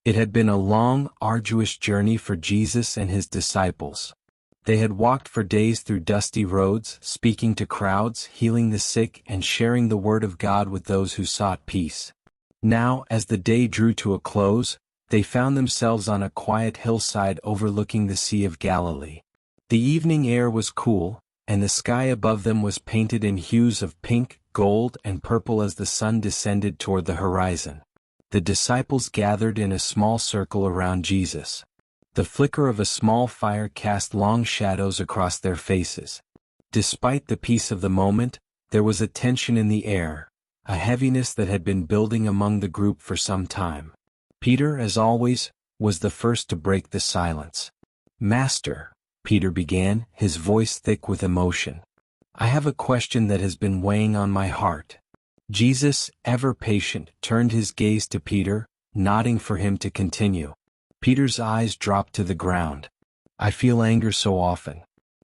It had been a long, arduous journey for Jesus and his disciples. They had walked for days through dusty roads, speaking to crowds, healing the sick, and sharing the word of God with those who sought peace. Now, as the day drew to a close, they found themselves on a quiet hillside overlooking the Sea of Galilee. The evening air was cool, and the sky above them was painted in hues of pink, gold, and purple as the sun descended toward the horizon. The disciples gathered in a small circle around Jesus. The flicker of a small fire cast long shadows across their faces. Despite the peace of the moment, there was a tension in the air, a heaviness that had been building among the group for some time. Peter, as always, was the first to break the silence. "Master," Peter began, his voice thick with emotion, "I have a question that has been weighing on my heart." Jesus, ever patient, turned his gaze to Peter, nodding for him to continue. Peter's eyes dropped to the ground. "I feel anger so often.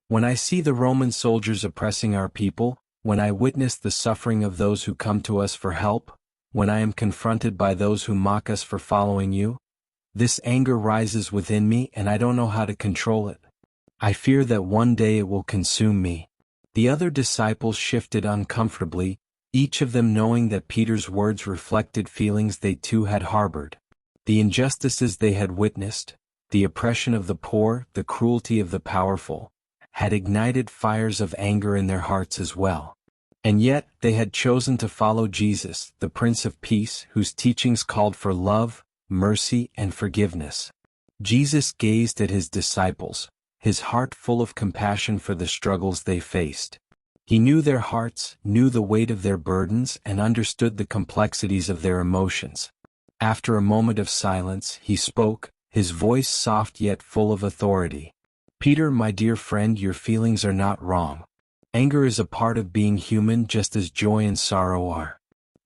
When I see the Roman soldiers oppressing our people, when I witness the suffering of those who come to us for help, when I am confronted by those who mock us for following you, this anger rises within me and I don't know how to control it. I fear that one day it will consume me." The other disciples shifted uncomfortably, each of them knowing that Peter's words reflected feelings they too had harbored. The injustices they had witnessed, the oppression of the poor, the cruelty of the powerful, had ignited fires of anger in their hearts as well. And yet, they had chosen to follow Jesus, the Prince of Peace, whose teachings called for love, mercy, and forgiveness. Jesus gazed at his disciples, his heart full of compassion for the struggles they faced. He knew their hearts, knew the weight of their burdens, and understood the complexities of their emotions. After a moment of silence, he spoke, his voice soft yet full of authority. "Peter, my dear friend, your feelings are not wrong. Anger is a part of being human just as joy and sorrow are.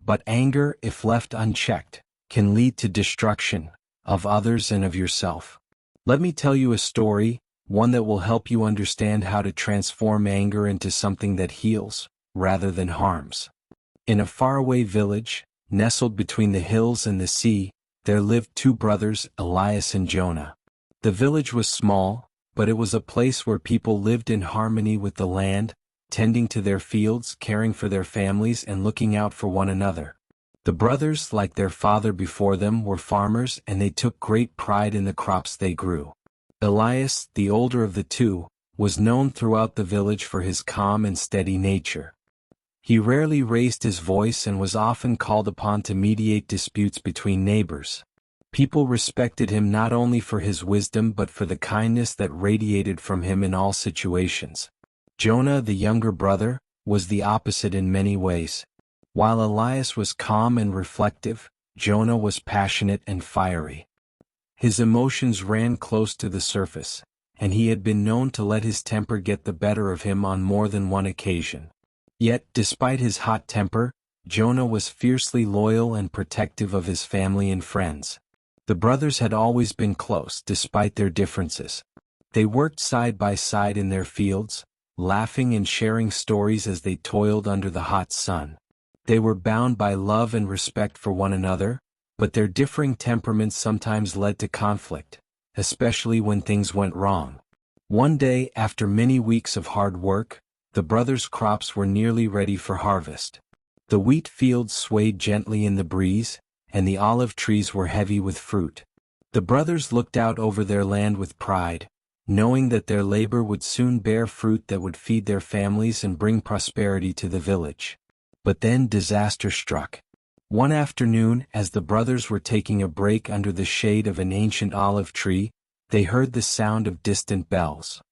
But anger, if left unchecked, can lead to destruction, of others and of yourself. Let me tell you a story, one that will help you understand how to transform anger into something that heals, rather than harms. In a faraway village, nestled between the hills and the sea, there lived two brothers, Elias and Jonah. The village was small, but it was a place where people lived in harmony with the land, tending to their fields, caring for their families, and looking out for one another. The brothers, like their father before them, were farmers, and they took great pride in the crops they grew. Elias, the older of the two, was known throughout the village for his calm and steady nature. He rarely raised his voice and was often called upon to mediate disputes between neighbors. People respected him not only for his wisdom but for the kindness that radiated from him in all situations. Jonah, the younger brother, was the opposite in many ways. While Elias was calm and reflective, Jonah was passionate and fiery. His emotions ran close to the surface, and he had been known to let his temper get the better of him on more than one occasion. Yet, despite his hot temper, Jonah was fiercely loyal and protective of his family and friends. The brothers had always been close despite their differences. They worked side by side in their fields, laughing and sharing stories as they toiled under the hot sun. They were bound by love and respect for one another, but their differing temperaments sometimes led to conflict, especially when things went wrong. One day, after many weeks of hard work, the brothers' crops were nearly ready for harvest. The wheat fields swayed gently in the breeze, and the olive trees were heavy with fruit. The brothers looked out over their land with pride, knowing that their labor would soon bear fruit that would feed their families and bring prosperity to the village. But then disaster struck. One afternoon, as the brothers were taking a break under the shade of an ancient olive tree, they heard the sound of distant bells.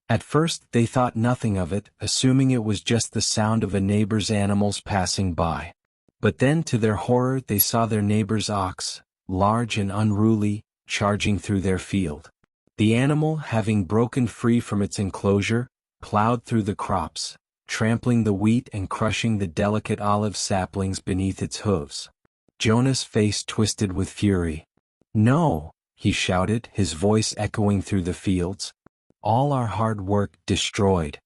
At first they thought nothing of it, assuming it was just the sound of a neighbor's animals passing by. But then, to their horror, they saw their neighbor's ox, large and unruly, charging through their field. The animal, having broken free from its enclosure, plowed through the crops, trampling the wheat and crushing the delicate olive saplings beneath its hooves. Jonah's face twisted with fury. "No!" he shouted, his voice echoing through the fields. "All our hard work destroyed."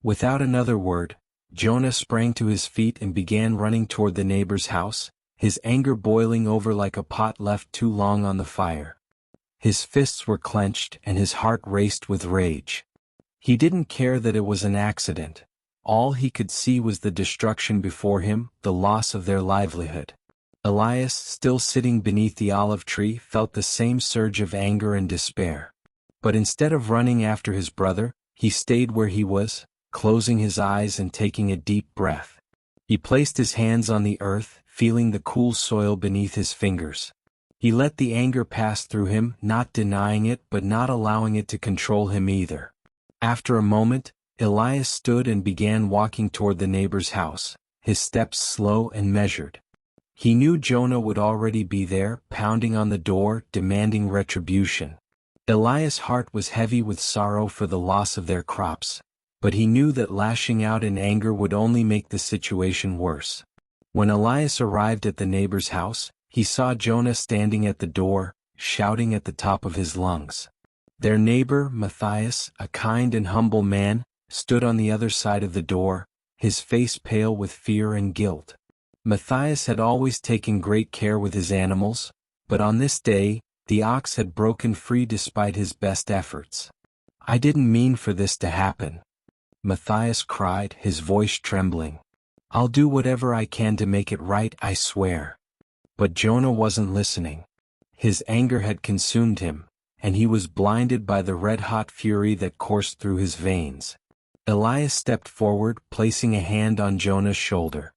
Without another word, Jonah sprang to his feet and began running toward the neighbor's house, his anger boiling over like a pot left too long on the fire. His fists were clenched and his heart raced with rage. He didn't care that it was an accident. All he could see was the destruction before him, the loss of their livelihood. Elias, still sitting beneath the olive tree, felt the same surge of anger and despair. But instead of running after his brother, he stayed where he was, closing his eyes and taking a deep breath. He placed his hands on the earth, feeling the cool soil beneath his fingers. He let the anger pass through him, not denying it but not allowing it to control him either. After a moment, Elias stood and began walking toward the neighbor's house, his steps slow and measured. He knew Jonah would already be there, pounding on the door, demanding retribution. Elias' heart was heavy with sorrow for the loss of their crops, but he knew that lashing out in anger would only make the situation worse. When Elias arrived at the neighbor's house, he saw Jonah standing at the door, shouting at the top of his lungs. Their neighbor, Matthias, a kind and humble man, stood on the other side of the door, his face pale with fear and guilt. Matthias had always taken great care with his animals, but on this day, the ox had broken free despite his best efforts. "I didn't mean for this to happen," Matthias cried, his voice trembling. "I'll do whatever I can to make it right, I swear." But Jonah wasn't listening. His anger had consumed him, and he was blinded by the red-hot fury that coursed through his veins. Elias stepped forward, placing a hand on Jonah's shoulder.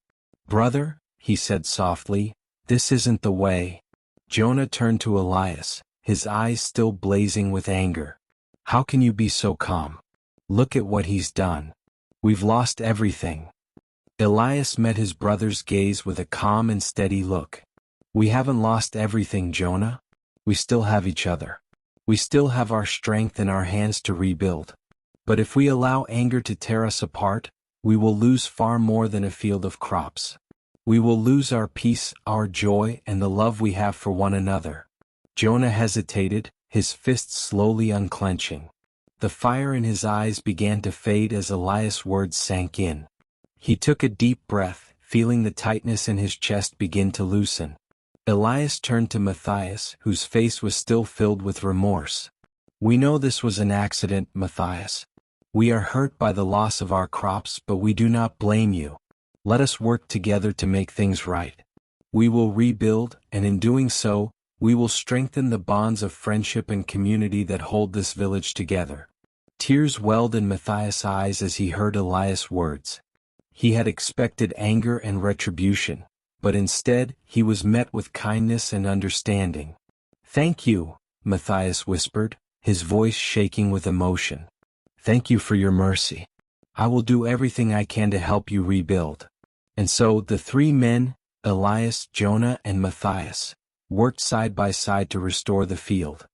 "Brother," he said softly, "this isn't the way." Jonah turned to Elias, his eyes still blazing with anger. "How can you be so calm? Look at what he's done. We've lost everything." Elias met his brother's gaze with a calm and steady look. "We haven't lost everything, Jonah. We still have each other. We still have our strength in our hands to rebuild. But if we allow anger to tear us apart, we will lose far more than a field of crops. We will lose our peace, our joy, and the love we have for one another." Jonah hesitated, his fists slowly unclenching. The fire in his eyes began to fade as Elias' words sank in. He took a deep breath, feeling the tightness in his chest begin to loosen. Elias turned to Matthias, whose face was still filled with remorse. "We know this was an accident, Matthias. We are hurt by the loss of our crops, but we do not blame you. Let us work together to make things right. We will rebuild, and in doing so, we will strengthen the bonds of friendship and community that hold this village together." Tears welled in Matthias' eyes as he heard Elias' words. He had expected anger and retribution, but instead, he was met with kindness and understanding. "Thank you," Matthias whispered, his voice shaking with emotion. "Thank you for your mercy. I will do everything I can to help you rebuild." And so the three men, Elias, Jonah, and Matthias, worked side by side to restore the field.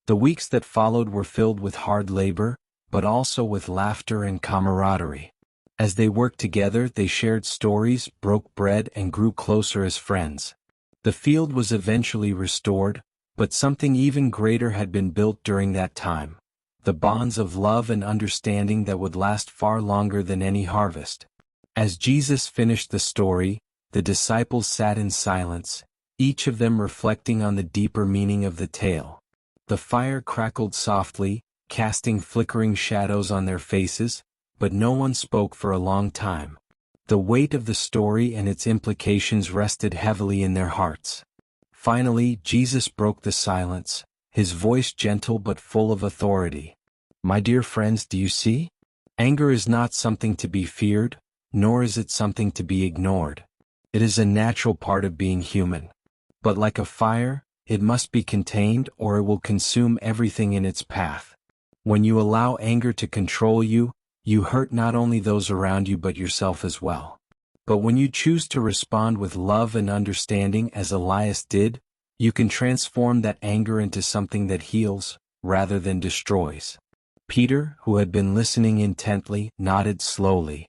The weeks that followed were filled with hard labor, but also with laughter and camaraderie. As they worked together, they shared stories, broke bread, and grew closer as friends. The field was eventually restored, but something even greater had been built during that time: the bonds of love and understanding that would last far longer than any harvest. As Jesus finished the story, the disciples sat in silence, each of them reflecting on the deeper meaning of the tale. The fire crackled softly, casting flickering shadows on their faces, but no one spoke for a long time. The weight of the story and its implications rested heavily in their hearts. Finally, Jesus broke the silence, his voice gentle but full of authority. "My dear friends, do you see? Anger is not something to be feared, nor is it something to be ignored. It is a natural part of being human. But like a fire, it must be contained or it will consume everything in its path. When you allow anger to control you, you hurt not only those around you but yourself as well. But when you choose to respond with love and understanding as Elias did, you can transform that anger into something that heals, rather than destroys." Peter, who had been listening intently, nodded slowly.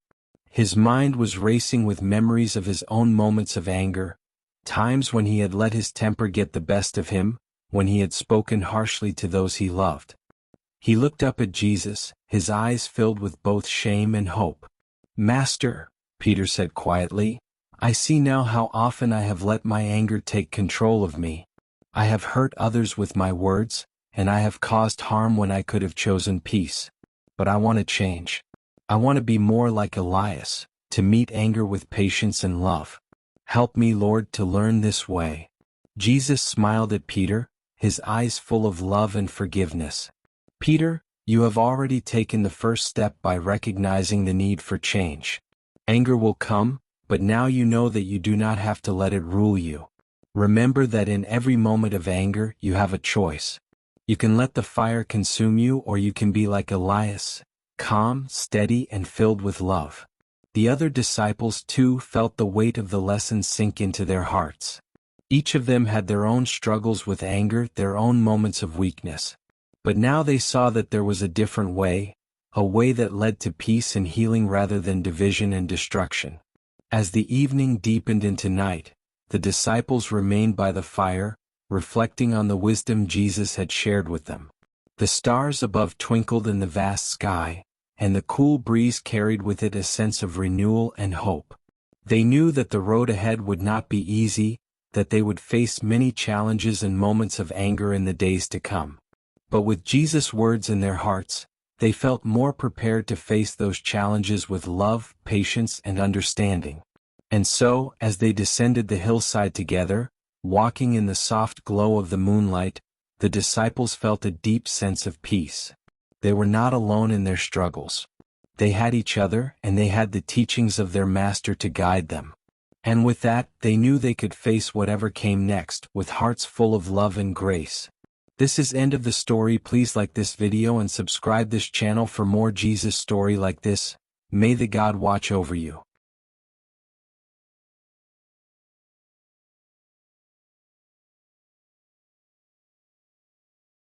His mind was racing with memories of his own moments of anger, times when he had let his temper get the best of him, when he had spoken harshly to those he loved. He looked up at Jesus, his eyes filled with both shame and hope. "Master," Peter said quietly, I see now how often I have let my anger take control of me. I have hurt others with my words, and I have caused harm when I could have chosen peace. But I want to change. I want to be more like Elias, to meet anger with patience and love. Help me, Lord, to learn this way. Jesus smiled at Peter, his eyes full of love and forgiveness. Peter, you have already taken the first step by recognizing the need for change. Anger will come, but now you know that you do not have to let it rule you. Remember that in every moment of anger you have a choice. You can let the fire consume you, or you can be like Elias, calm, steady, and filled with love. The other disciples too felt the weight of the lesson sink into their hearts. Each of them had their own struggles with anger, their own moments of weakness. But now they saw that there was a different way, a way that led to peace and healing rather than division and destruction. As the evening deepened into night, the disciples remained by the fire, reflecting on the wisdom Jesus had shared with them. The stars above twinkled in the vast sky, and the cool breeze carried with it a sense of renewal and hope. They knew that the road ahead would not be easy, that they would face many challenges and moments of anger in the days to come. But with Jesus' words in their hearts, they felt more prepared to face those challenges with love, patience, and understanding. And so, as they descended the hillside together, walking in the soft glow of the moonlight, the disciples felt a deep sense of peace. They were not alone in their struggles. They had each other, and they had the teachings of their Master to guide them. And with that, they knew they could face whatever came next, with hearts full of love and grace. This is end of the story. Please like this video and subscribe this channel for more Jesus story like this. May the God watch over you.